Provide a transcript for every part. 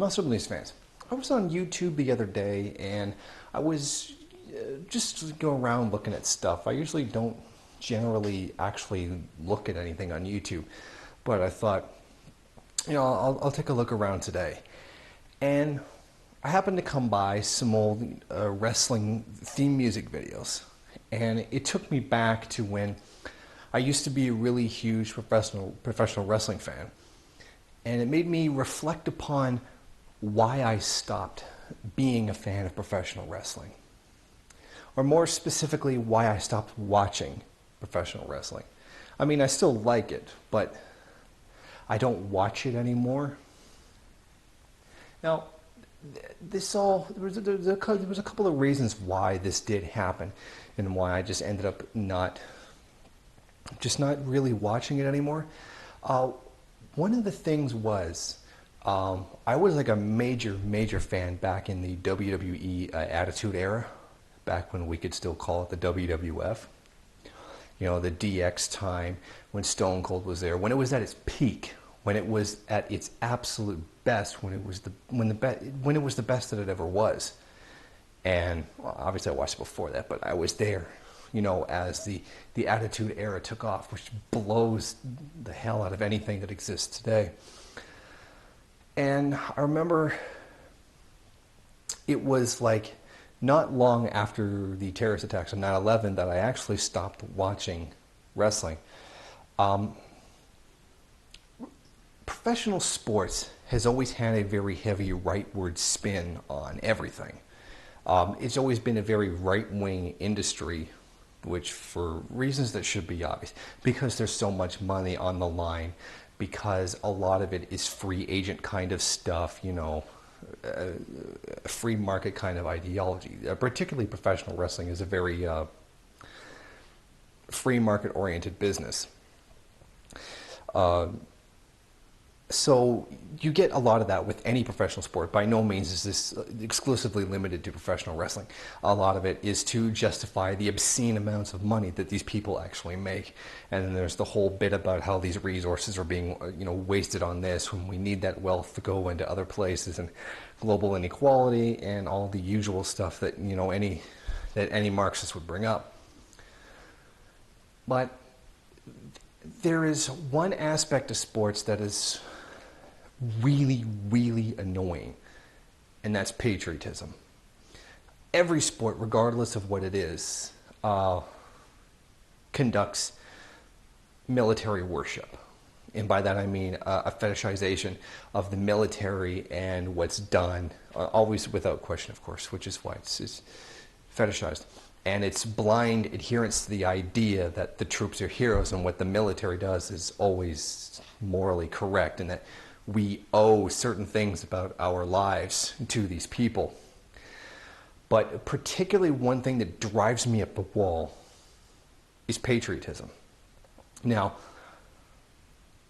Muscle Blues fans, I was on YouTube the other day and I was just going around looking at stuff. I usually don't generally actually look at anything on YouTube, but I thought, I'll take a look around today. And I happened to come by some old wrestling theme music videos. And it took me back to when I used to be a really huge professional wrestling fan. And it made me reflect upon why I stopped being a fan of professional wrestling. Or more specifically, why I stopped watching professional wrestling. I mean, I still like it, but I don't watch it anymore. Now, there was a couple of reasons why this did happen and why I just ended up not really watching it anymore. One of the things was I was like a major fan back in the WWE Attitude Era, back when we could still call it the WWF. The DX time, when Stone Cold was there, when it was at its peak, when it was at its absolute best, when it was the best that it ever was. And well, obviously I watched it before that, but I was there, as the Attitude Era took off, which blows the hell out of anything that exists today. And I remember it was like not long after the terrorist attacks on 9/11 that I actually stopped watching wrestling. Professional sports has always had a very heavy rightward spin on everything. It's always been a very right-wing industry, which for reasons that should be obvious, because there's so much money on the line, because a lot of it is free agent kind of stuff, free market kind of ideology. Particularly professional wrestling is a very free market oriented business. So you get a lot of that with any professional sport. By no means is this exclusively limited to professional wrestling. A lot of it is to justify the obscene amounts of money that these people actually make. And then there's the whole bit about how these resources are being, wasted on this when we need that wealth to go into other places, and global inequality and all the usual stuff that, any Marxist would bring up. But there is one aspect of sports that is really, really annoying, and that's patriotism. Every sport, regardless of what it is, conducts military worship. And by that I mean a fetishization of the military and what's done, always without question, of course, which is why it's fetishized. And it's blind adherence to the idea that the troops are heroes and what the military does is always morally correct, and that we owe certain things about our lives to these people. But particularly one thing that drives me up the wall is patriotism. Now,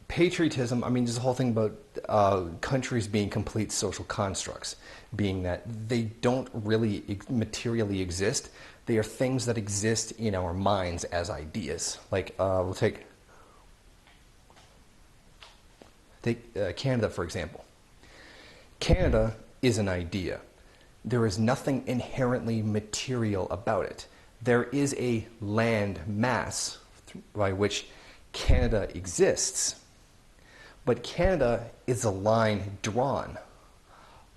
patriotism, there's a whole thing about countries being complete social constructs, being that they don't really materially exist. They are things that exist in our minds as ideas. Like, we'll take Canada, for example. Canada is an idea. There is nothing inherently material about it. There is a land mass by which Canada exists, but Canada is a line drawn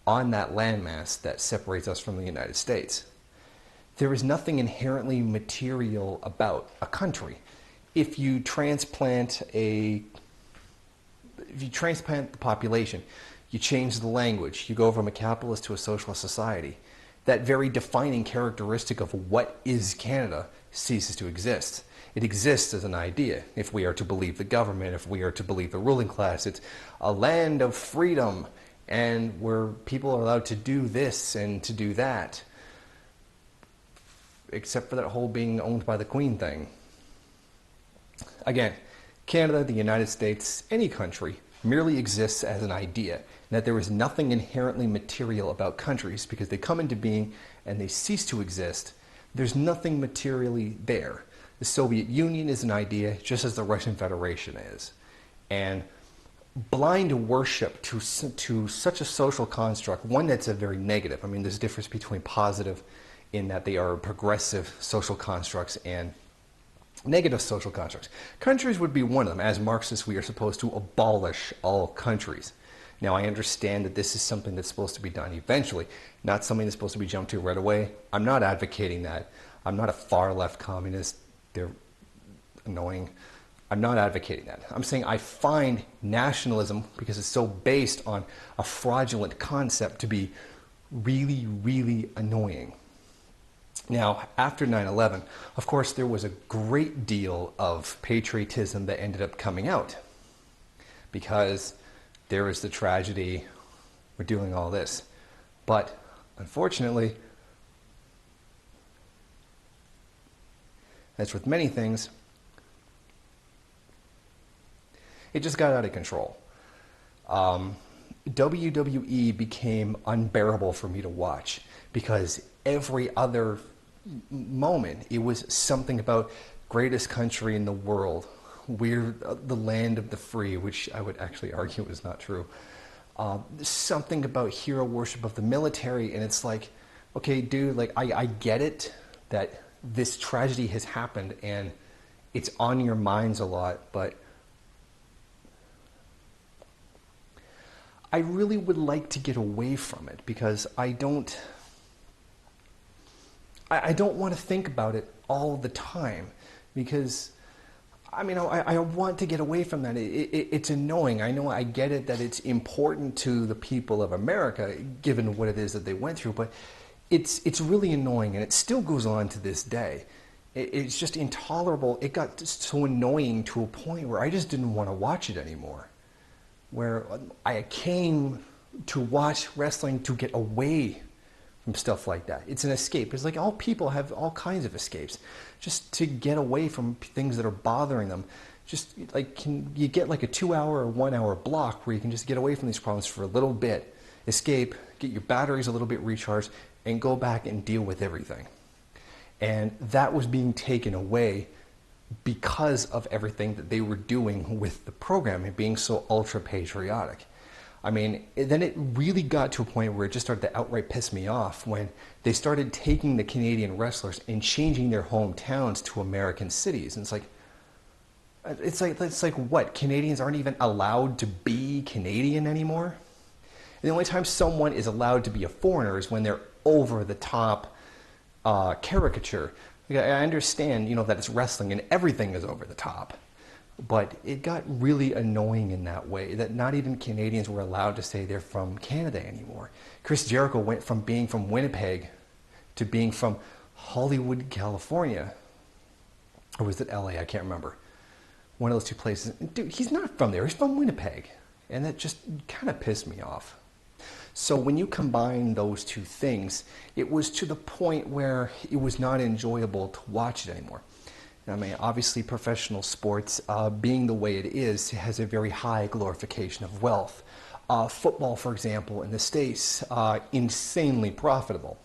on that landmass that separates us from the United States. There is nothing inherently material about a country. If you transplant the population, you change the language, you go from a capitalist to a socialist society, that very defining characteristic of what is Canada ceases to exist. It exists as an idea. If we are to believe the government, if we are to believe the ruling class, it's a land of freedom and where people are allowed to do this and to do that. Except for that whole being owned by the Queen thing. Again, Canada, the United States, any country merely exists as an idea, and that there is nothing inherently material about countries because they come into being and they cease to exist. There's nothing materially there. The Soviet Union is an idea, just as the Russian Federation is. And blind worship to such a social construct, one that's a very negative. I mean, there's a difference between positive in that they are progressive social constructs and negative social constructs. Countries would be one of them. As Marxists, we are supposed to abolish all countries. Now, I understand that this is something that's supposed to be done eventually, not something that's supposed to be jumped to right away. I'm not advocating that. I'm not a far-left communist. They're annoying. I'm not advocating that. I'm saying I find nationalism, because it's so based on a fraudulent concept, to be really, really annoying. Now, after 9/11, of course, there was a great deal of patriotism that ended up coming out because there was the tragedy, we're doing all this. But unfortunately, as with many things, it just got out of control. WWE became unbearable for me to watch because every other moment it was something about greatest country in the world, we're the land of the free, which I would actually argue is not true. Something about hero worship of the military, and it's like, okay, dude, like I get it that this tragedy has happened and it's on your minds a lot, but I really would like to get away from it because I don't want to think about it all the time because, I mean, I want to get away from that. It's annoying. I know, I get it that it's important to the people of America, given what it is that they went through, but it's really annoying, and it still goes on to this day. It's just intolerable. It got just so annoying to a point where I just didn't want to watch it anymore. Where I came to watch wrestling to get away from stuff like that. It's an escape. It's like all people have all kinds of escapes, just to get away from things that are bothering them. Just like, can you get like a 2-hour or 1-hour block where you can just get away from these problems for a little bit, escape, get your batteries a little bit recharged, and go back and deal with everything. And that was being taken away because of everything that they were doing with the program and being so ultra patriotic. I mean, then it really got to a point where it just started to outright piss me off when they started taking the Canadian wrestlers and changing their hometowns to American cities. And it's like what? Canadians aren't even allowed to be Canadian anymore? And the only time someone is allowed to be a foreigner is when they're over the top caricature. I understand, that it's wrestling and everything is over the top, but it got really annoying in that way that not even Canadians were allowed to say they're from Canada anymore. Chris Jericho went from being from Winnipeg to being from Hollywood, California. Or was it LA? I can't remember. One of those two places. Dude, he's not from there. He's from Winnipeg. And that just kind of pissed me off. So when you combine those two things, it was to the point where it was not enjoyable to watch it anymore. I mean, obviously professional sports, being the way it is, has a very high glorification of wealth. Football, for example, in the States, insanely profitable.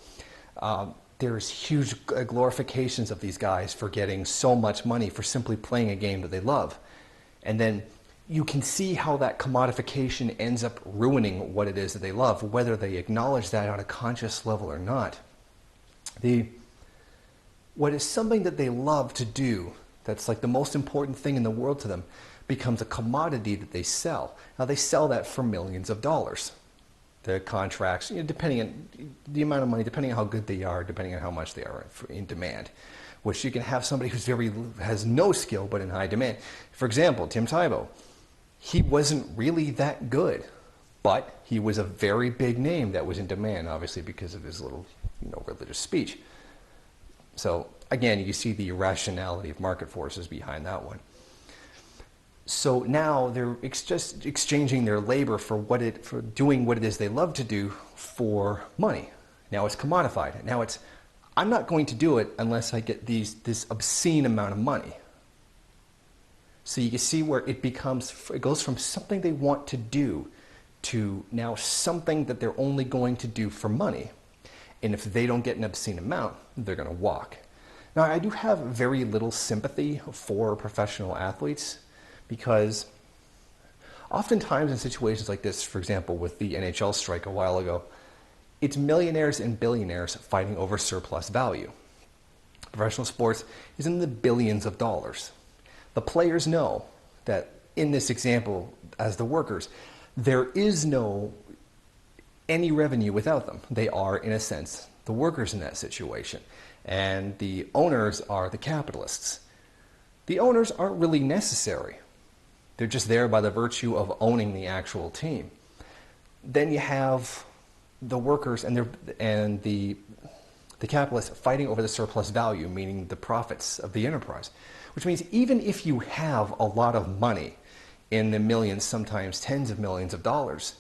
There's huge glorifications of these guys for getting so much money for simply playing a game that they love. And then you can see how that commodification ends up ruining what it is that they love, whether they acknowledge that on a conscious level or not. What is something that they love to do, that's like the most important thing in the world to them, becomes a commodity that they sell. Now, they sell that for millions of dollars. The contracts, depending on the amount of money, depending on how good they are, depending on how much they are in demand. Which you can have somebody has no skill but in high demand. For example, Tim Tebow. He wasn't really that good, but he was a very big name that was in demand, obviously because of his little, religious speech. So again, you see the irrationality of market forces behind that one. So now they're just exchanging their labor for doing what it is they love to do for money. Now it's commodified. Now I'm not going to do it unless I get this obscene amount of money. So you can see where it goes from something they want to do to now something that they're only going to do for money. And if they don't get an obscene amount, they're going to walk. Now, I do have very little sympathy for professional athletes because Oftentimes in situations like this, for example, with the NHL strike a while ago, it's millionaires and billionaires fighting over surplus value. Professional sports is in the billions of dollars. The players know that in this example, as the workers, there is no any revenue without them. They are, in a sense, the workers in that situation. And the owners are the capitalists. The owners aren't really necessary. They're just there by the virtue of owning the actual team. Then you have the workers and the capitalists fighting over the surplus value, meaning the profits of the enterprise. Which means even if you have a lot of money in the millions, sometimes tens of millions of dollars,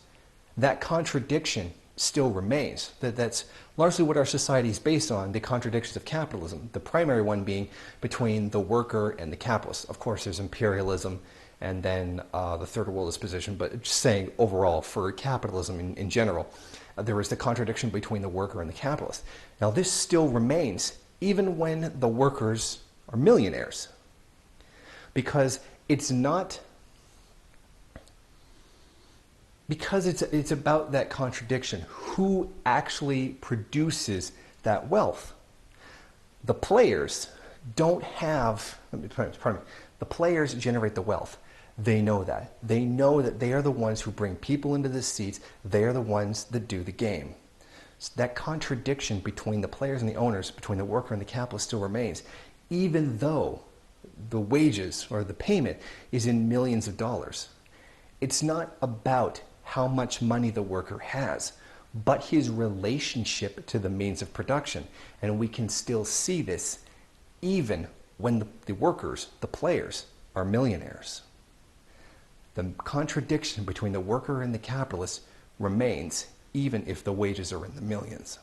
that contradiction still remains. That's largely what our society is based on, the contradictions of capitalism. The primary one being between the worker and the capitalist. Of course, there's imperialism, and then the third worldist position, but just saying overall, for capitalism in general, there is the contradiction between the worker and the capitalist. Now, this still remains even when the workers are millionaires, because it's not... Because it's about that contradiction. Who actually produces that wealth? The players don't have... Pardon me. The players generate the wealth. They know that. They know that they are the ones who bring people into the seats. They are the ones that do the game. So that contradiction between the players and the owners, between the worker and the capitalist, still remains, even though the wages or the payment is in millions of dollars. It's not about how much money the worker has, but his relationship to the means of production. And we can still see this even when the workers, the players, are millionaires. The contradiction between the worker and the capitalist remains even if the wages are in the millions.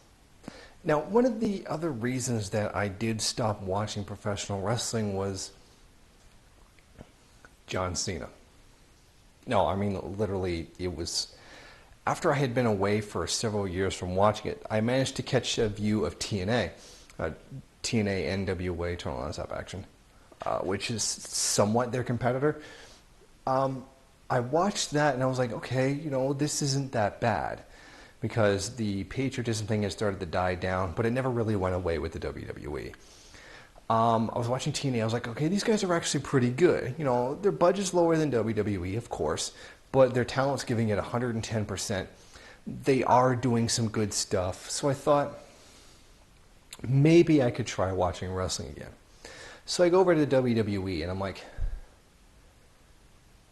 Now, one of the other reasons that I did stop watching professional wrestling was John Cena. No, I mean, literally, it was... After I had been away for several years from watching it, I managed to catch a view of TNA, TNA NWA, Total Non-Stop Action, which is somewhat their competitor. I watched that and I was like, okay, this isn't that bad, because the patriotism thing had started to die down, but it never really went away with the WWE. I was watching TNA, I was like, okay, these guys are actually pretty good. Their budget's lower than WWE, of course, but their talent's giving it 110%. They are doing some good stuff. So I thought, maybe I could try watching wrestling again. So I go over to the WWE and I'm like,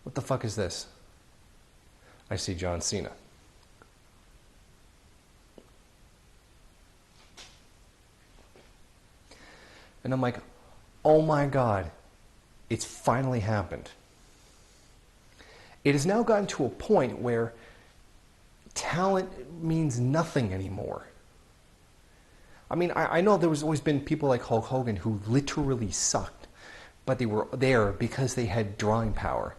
what the fuck is this? I see John Cena. And I'm like, oh my God, it's finally happened. It has now gotten to a point where talent means nothing anymore. I mean, I know there was always been people like Hulk Hogan who literally sucked, but they were there because they had drawing power.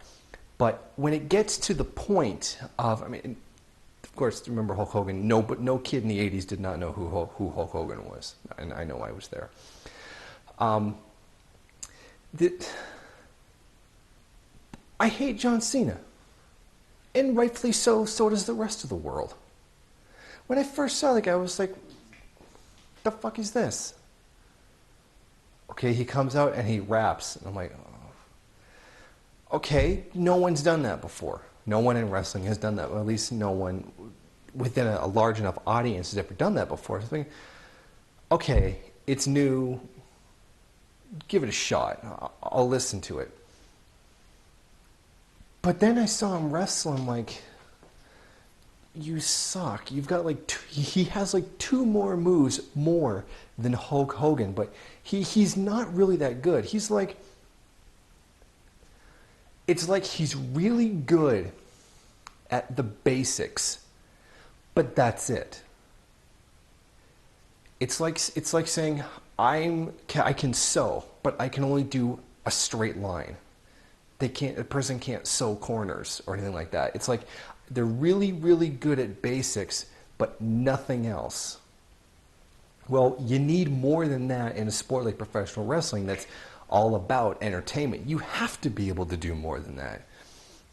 But when it gets to the point of, I mean, of course, remember Hulk Hogan, but no kid in the 80s did not know who Hulk Hogan was, and I know I was there. I hate John Cena. And rightfully so does the rest of the world. When I first saw the guy, I was like, the fuck is this? Okay, he comes out and he raps. And I'm like, oh. Okay, no one's done that before. No one in wrestling has done that. Or at least no one within a large enough audience has ever done that before. So I think, okay, it's new. Give it a shot. I'll listen to it. But then I saw him wrestle, I'm like, you suck. You've got he has two more moves more than Hulk Hogan, but he's not really that good. It's like he's really good at the basics, but that's it. It's like saying, I can sew, but I can only do a straight line. A person can't sew corners or anything like that. It's like they're really, really good at basics, but nothing else. Well, you need more than that in a sport like professional wrestling that's all about entertainment. You have to be able to do more than that.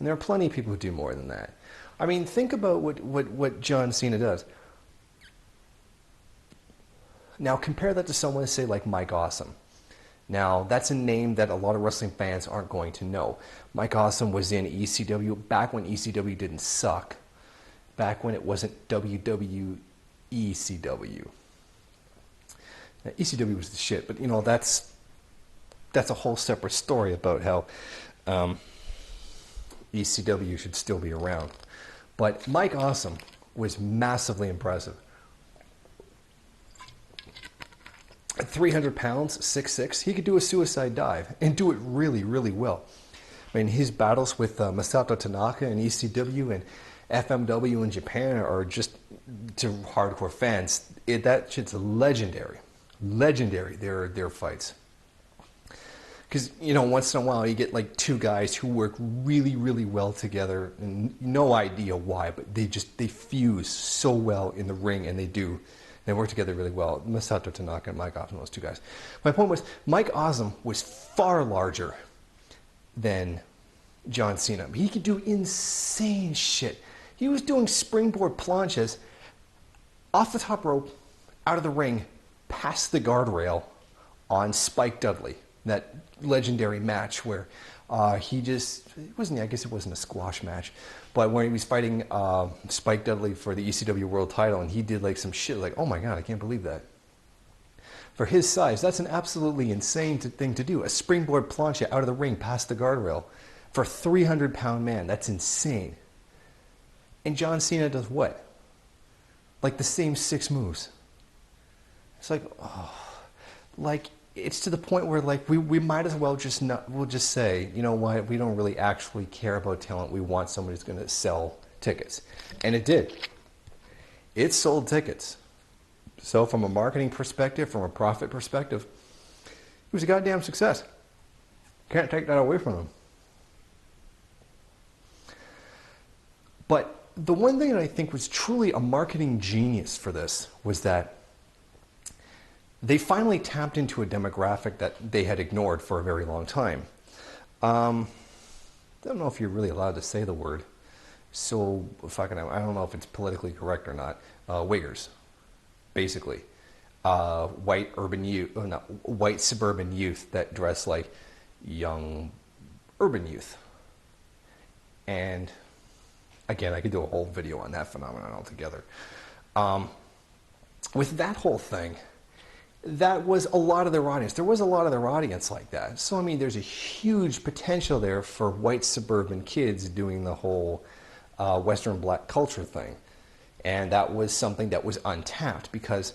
And there are plenty of people who do more than that. I mean, think about what John Cena does. Now, compare that to someone, say, like Mike Awesome. Now, that's a name that a lot of wrestling fans aren't going to know. Mike Awesome was in ECW back when ECW didn't suck. Back when it wasn't WWE ECW. Now, ECW was the shit, but, you know, that's a whole separate story about how ECW should still be around. But Mike Awesome was massively impressive. At 300 pounds, 6'6", he could do a suicide dive and do it really, really well. I mean, his battles with Masato Tanaka in ECW and FMW in Japan are just, to hardcore fans, that shit's legendary. Legendary, their fights. Because, you know, once in a while you get like two guys who work really, really well together, and no idea why, but they fuse so well in the ring, and they do. They work together really well. Masato Tanaka and Mike Awesome, those two guys. My point was, Mike Awesome was far larger than John Cena. He could do insane shit. He was doing springboard planches off the top rope, out of the ring, past the guardrail on Spike Dudley. That legendary match where I guess it wasn't a squash match, but when he was fighting Spike Dudley for the ECW World Title, and he did like some shit like, oh my god, I can't believe that. For his size, that's an absolutely insane thing to do. A springboard plancha out of the ring past the guardrail for a 300-pound man. That's insane. And John Cena does what? Like the same 6 moves. It's like, it's to the point where like we might as well we'll just say, you know what, we don't really actually care about talent. We want somebody who's going to sell tickets. And it did. It sold tickets. So from a marketing perspective, from a profit perspective, it was a goddamn success. Can't take that away from them. But the one thing that I think was truly a marketing genius for this was that they finally tapped into a demographic that they had ignored for a very long time. I don't know if you're really allowed to say the word. So I don't know if it's politically correct or not. Wiggers, basically, white suburban youth that dress like young urban youth. And again, I could do a whole video on that phenomenon altogether. With that whole thing, that was a lot of their audience. There was a lot of their audience like that. So, I mean, there's a huge potential there for white suburban kids doing the whole Western black culture thing. And that was something that was untapped, because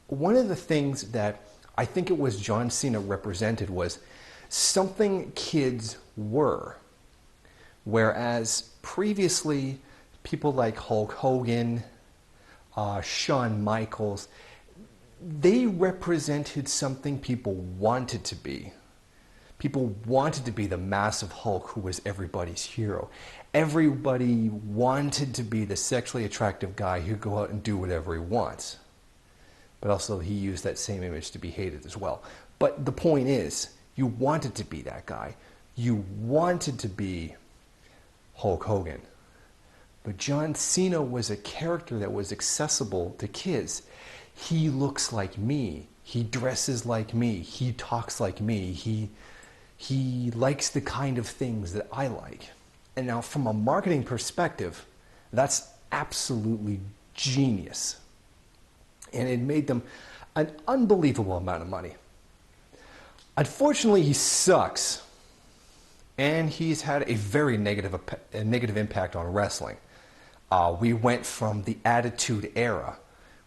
one of the things that I think it was John Cena represented was something kids were. Whereas previously, people like Hulk Hogan, Shawn Michaels, they represented something people wanted to be. People wanted to be the massive Hulk who was everybody's hero. Everybody wanted to be the sexually attractive guy who go out and do whatever he wants. But also he used that same image to be hated as well. But the point is, you wanted to be that guy. You wanted to be Hulk Hogan. But John Cena was a character that was accessible to kids. He looks like me. He dresses like me. He talks like me. He likes the kind of things that I like. And now from a marketing perspective, that's absolutely genius. And it made them an unbelievable amount of money. Unfortunately, he sucks. And he's had a very negative impact on wrestling. We went from the Attitude Era,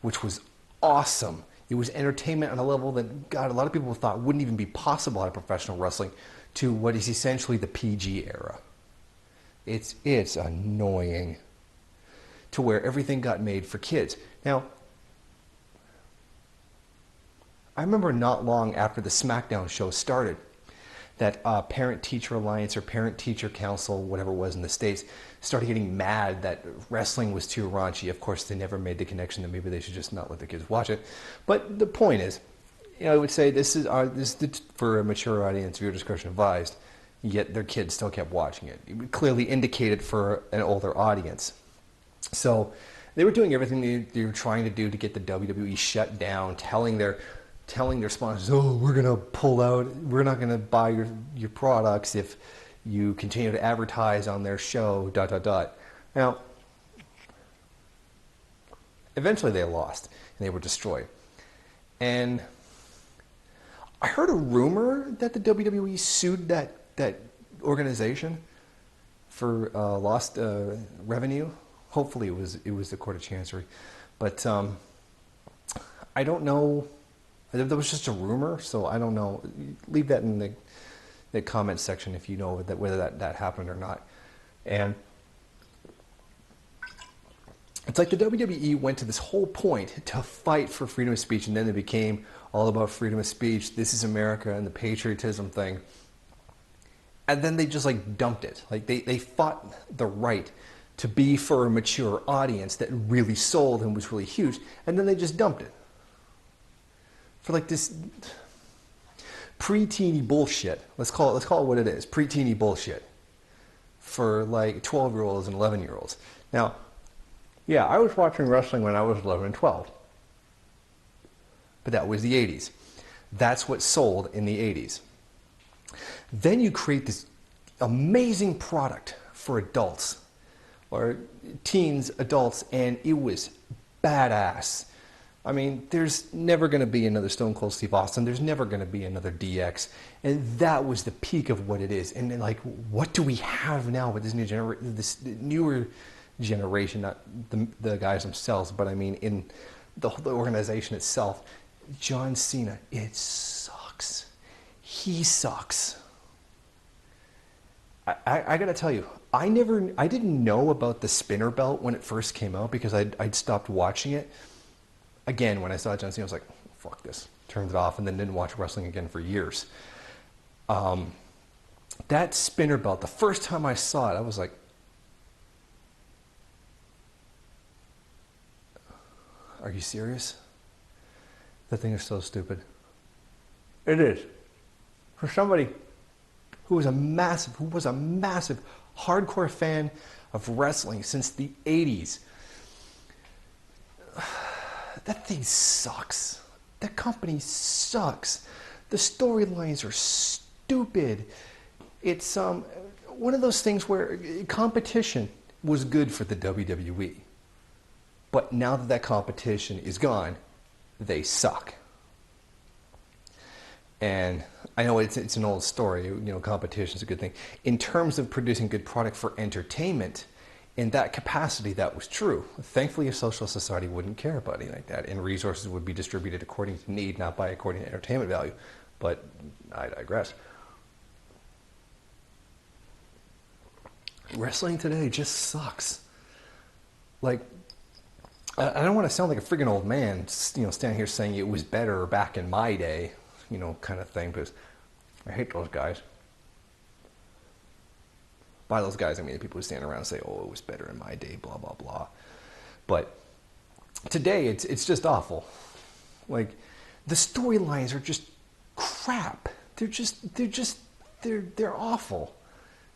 which was awesome. It was entertainment on a level that, God, a lot of people thought wouldn't even be possible out of professional wrestling, to what is essentially the PG era. It's annoying. To where everything got made for kids. Now, I remember not long after the SmackDown show started, that Parent-Teacher Alliance or Parent-Teacher Council, whatever it was in the States, started getting mad that wrestling was too raunchy. Of course, they never made the connection that maybe they should just not let the kids watch it. But the point is, I would say this is for a mature audience, viewer discretion advised. yet their kids still kept watching it. It clearly indicated for an older audience. So they were doing everything they were trying to do to get the WWE shut down, telling their sponsors, oh, we're going to pull out, we're not going to buy your products if you continue to advertise on their show, ... Now, eventually they lost and they were destroyed. And I heard a rumor that the WWE sued that organization for lost revenue. Hopefully it was the Court of Chancery, but I don't know. That was just a rumor, so I don't know. Leave that in the comment section if you know whether that happened or not. And it's like the WWE went to this whole point to fight for freedom of speech, and then it became all about freedom of speech. This is America and the patriotism thing. And then they just like dumped it. Like they fought the right to be for a mature audience that really sold and was really huge, and then they just dumped it for like this pre-teeny bullshit. Let's call it what it is. Pre-teeny bullshit for like 12-year-olds and 11-year-olds. Now, yeah, I was watching wrestling when I was 11 and 12. But that was the 80s. That's what sold in the 80s. Then you create this amazing product for adults, or teens, adults, and it was badass. I mean, there's never going to be another Stone Cold Steve Austin. There's never going to be another DX. And that was the peak of what it is. And then, like, what do we have now with this newer generation? Not the guys themselves, but I mean in the organization itself. John Cena, it sucks. He sucks. I gotta tell you, I didn't know about the spinner belt when it first came out because I'd stopped watching it. Again, when I saw John Cena, I was like, fuck this. Turned it off and then didn't watch wrestling again for years. That spinner belt, the first time I saw it, I was like, are you serious? That thing is so stupid. It is. For somebody who was a massive hardcore fan of wrestling since the 80s, that thing sucks. That company sucks. The storylines are stupid. It's one of those things where competition was good for the WWE. But now that competition is gone, they suck. And I know it's an old story, you know, competition is a good thing. In terms of producing good product for entertainment, in that capacity, that was true. Thankfully, a social society wouldn't care about anything like that, and resources would be distributed according to need, not by according to entertainment value. But I digress. Wrestling today just sucks. Like, I don't want to sound like a friggin' old man, you know, standing here saying it was better back in my day, you know, kind of thing, because I hate those guys. By those guys, I mean the people who stand around and say, oh, it was better in my day, blah, blah, blah. But today, it's just awful. Like, the storylines are just crap. They're awful.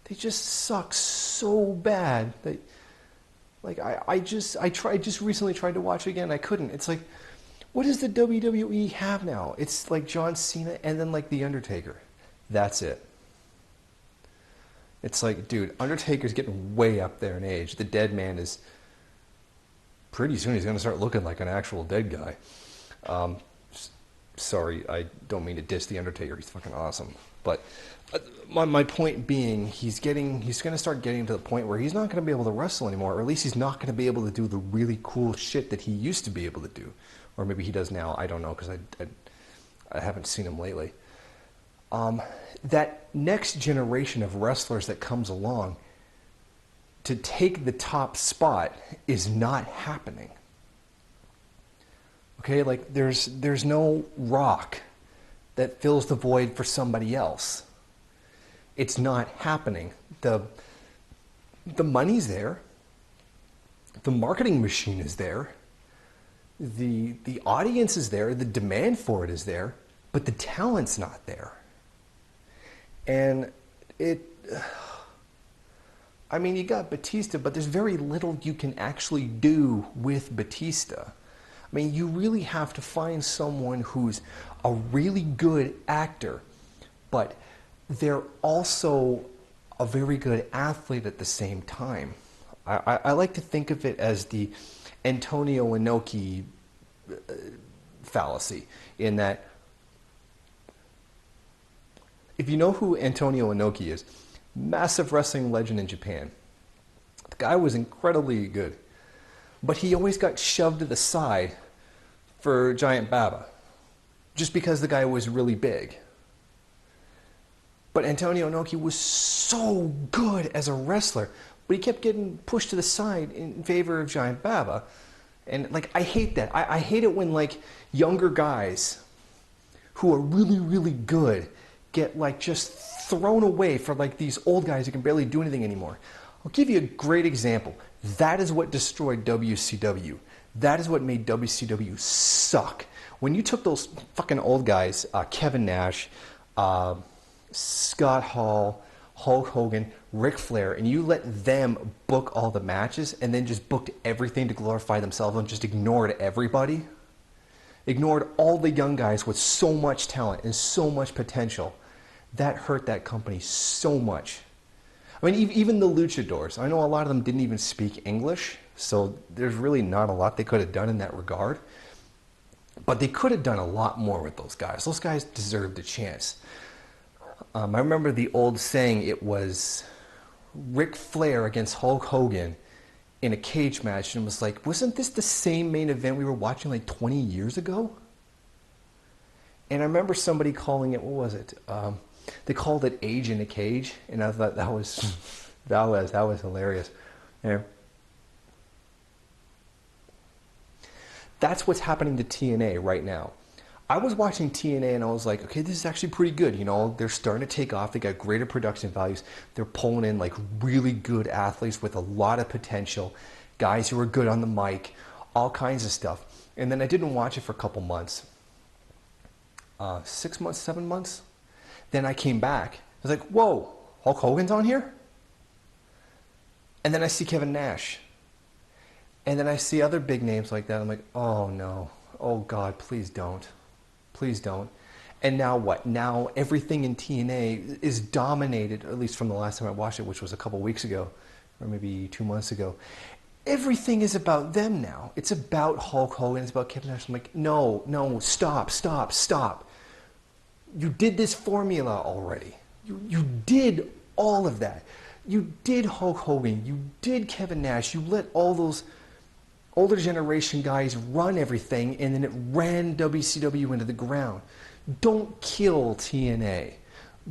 They just suck so bad that, like, I just recently tried to watch it again. I couldn't. It's like, what does the WWE have now? It's like John Cena and then like The Undertaker. That's it. It's like, dude, Undertaker's getting way up there in age. The dead man is, pretty soon he's going to start looking like an actual dead guy. Sorry, I don't mean to diss The Undertaker. He's fucking awesome. But my point being, he's going to start getting to the point where he's not going to be able to wrestle anymore, or at least he's not going to be able to do the really cool shit that he used to be able to do. Or maybe he does now. I don't know, because I haven't seen him lately. That next generation of wrestlers that comes along to take the top spot is not happening. Okay, like there's no Rock that fills the void for somebody else. It's not happening. The money's there. The marketing machine is there. The audience is there. The demand for it is there, but the talent's not there. And it, I mean, you got Batista, but there's very little you can actually do with Batista. I mean, you really have to find someone who's a really good actor, but they're also a very good athlete at the same time. I like to think of it as the Antonio Inoki fallacy, in that if you know who Antonio Inoki is, massive wrestling legend in Japan. The guy was incredibly good, but he always got shoved to the side for Giant Baba, just because the guy was really big. But Antonio Inoki was so good as a wrestler, but he kept getting pushed to the side in favor of Giant Baba. And like, I hate that. I hate it when like younger guys who are really, really good get like just thrown away for like these old guys who can barely do anything anymore. I'll give you a great example. That is what destroyed WCW. That is what made WCW suck. When you took those fucking old guys, Kevin Nash, Scott Hall, Hulk Hogan, Ric Flair, and you let them book all the matches and then just booked everything to glorify themselves and just ignored everybody, ignored all the young guys with so much talent and so much potential, that hurt that company so much. I mean, even the luchadors, I know a lot of them didn't even speak English, so there's really not a lot they could have done in that regard. But they could have done a lot more with those guys. Those guys deserved a chance. I remember the old saying, it was Ric Flair against Hulk Hogan in a cage match, and it was like, wasn't this the same main event we were watching like 20 years ago? And I remember somebody calling it, what was it? They called it Age in a Cage, and I thought that was hilarious. Yeah. That's what's happening to TNA right now. I was watching TNA and I was like, okay, this is actually pretty good. You know, they're starting to take off. They got greater production values. They're pulling in like really good athletes with a lot of potential, guys who are good on the mic, all kinds of stuff. And then I didn't watch it for a couple months, 6 months, 7 months. Then I came back. I was like, whoa, Hulk Hogan's on here? And then I see Kevin Nash. And then I see other big names like that. I'm like, oh no. Oh God, please don't. Please don't. And now what? Now everything in TNA is dominated, at least from the last time I watched it, which was a couple weeks ago, or maybe 2 months ago. Everything is about them now. It's about Hulk Hogan. It's about Kevin Nash. I'm like, no, stop. You did this formula already. You did all of that. You did Hulk Hogan. You did Kevin Nash. You let all those older generation guys run everything, and then it ran WCW into the ground. Don't kill TNA.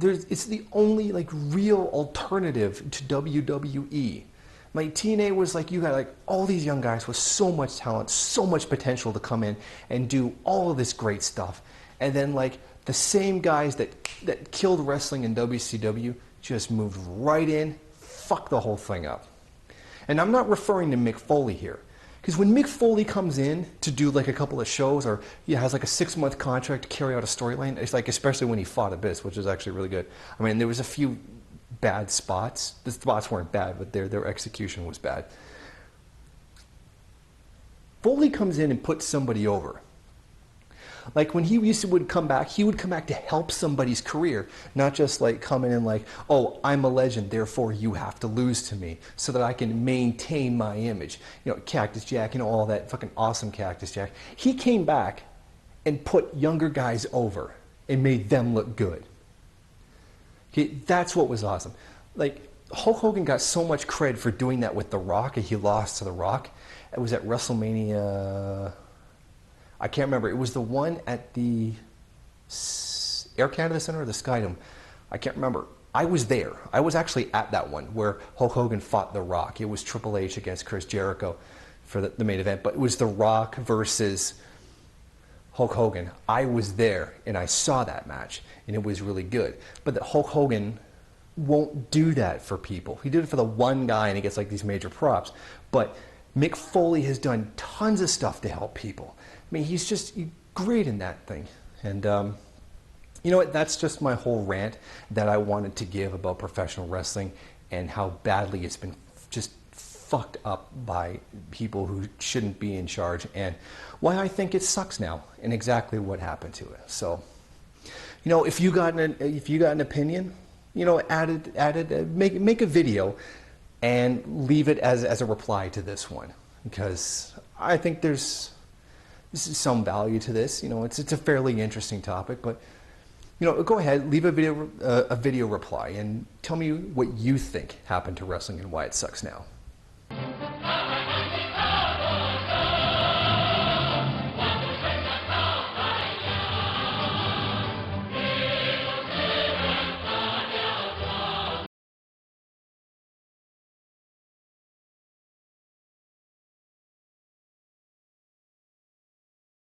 It's the only like real alternative to WWE. Like TNA was like, you got like all these young guys with so much talent, so much potential to come in and do all of this great stuff. And then like the same guys that killed wrestling in WCW just moved right in, fucked the whole thing up. And I'm not referring to Mick Foley here. Because when Mick Foley comes in to do like a couple of shows, or he has like a 6-month contract to carry out a storyline, it's like, especially when he fought Abyss, which is actually really good. I mean, there was a few bad spots. The spots weren't bad, but their execution was bad. Foley comes in and puts somebody over. Like when he would come back to help somebody's career, not just like coming in like, oh, I'm a legend, therefore you have to lose to me so that I can maintain my image. You know, Cactus Jack, you know, all that fucking awesome Cactus Jack. He came back and put younger guys over and made them look good. Okay, that's what was awesome. Like Hulk Hogan got so much cred for doing that with The Rock, and he lost to The Rock. It was at WrestleMania. I can't remember. It was the one at the Air Canada Center or the Skydome. I can't remember. I was there. I was actually at that one where Hulk Hogan fought The Rock. It was Triple H against Chris Jericho for the main event, but it was The Rock versus Hulk Hogan. I was there and I saw that match, and it was really good. But the Hulk Hogan won't do that for people. He did it for the one guy, and he gets like these major props. But Mick Foley has done tons of stuff to help people. I mean, he's great in that thing. And You know what? That's just my whole rant that I wanted to give about professional wrestling and how badly it's been just fucked up by people who shouldn't be in charge, and why I think it sucks now and exactly what happened to it. So, if you got an opinion, make a video and leave it as a reply to this one, because I think this is some value to this. It's a fairly interesting topic, but go ahead, leave a video reply and tell me what you think happened to wrestling and why it sucks now.